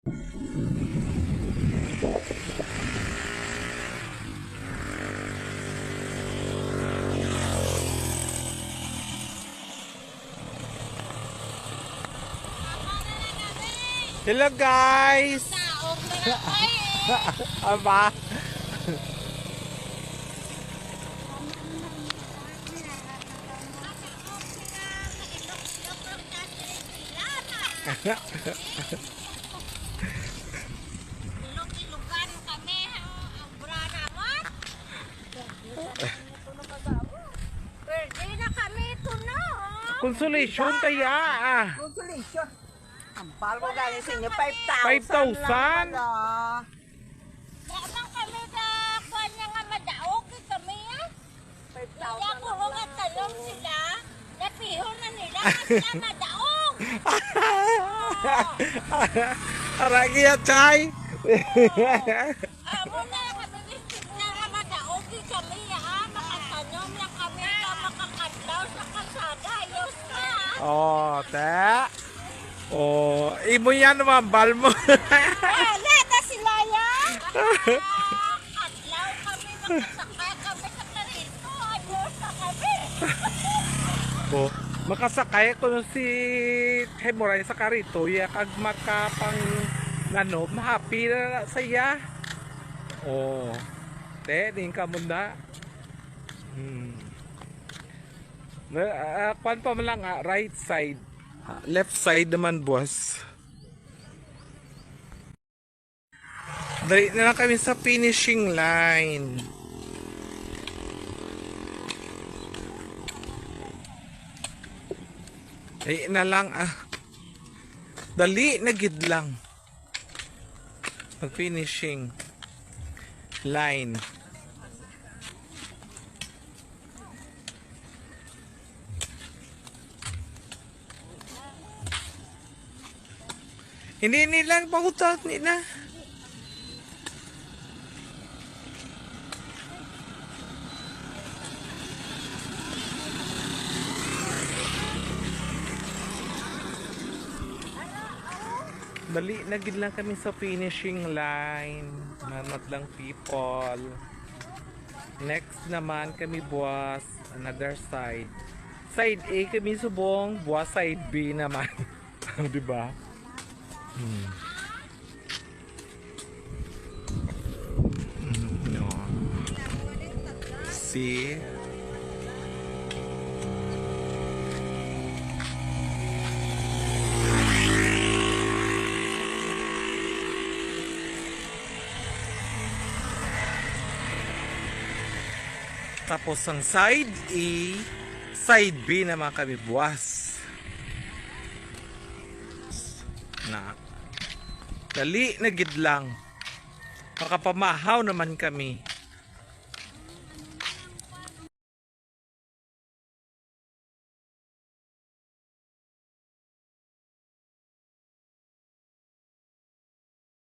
Hello guys! Aba? Ilog-ilogan kami, ang brana mo. Pwede na kami ito na. Consolation kaya ah. Consolation. Ang palmo galing sa inyo, 5,000? 5,000 lang. Damang kami na kuwan niya nga madaog kami ah. 5,000 Kaya ko lang. nga talong sila, napiho na nila sila madaog. Aragi ya chay. Amo na kami bisip na nga madaog kami ah. Makatanom lang kami na makakadlaw sa kalsada. Ayos na. Oh, te. Oh, imo yan naman bal mo. Wala na sila yan. Kadlaw kami makasakay kami sa karito. Ayos na kami. Oh, makasakay ko si Hemoray sa karito ya kag makapang nano, happy na saya. Oh. Te, din ka muna. Kwan pa man lang right side. Left side naman, boss. Dali na lang kami sa finishing line. Dali na lang Dali na gid lang. Mag-finishing line. Hindi nilang pagutot nila. Dali na gid lang kami sa finishing line. Manat lang people. Next naman kami buwas another side. Side A kami subong, buwas side B naman. Di ba? No. See? Tapos ang side A, side B naman kami buwas. Na dali na gid lang. Makapamahaw naman kami.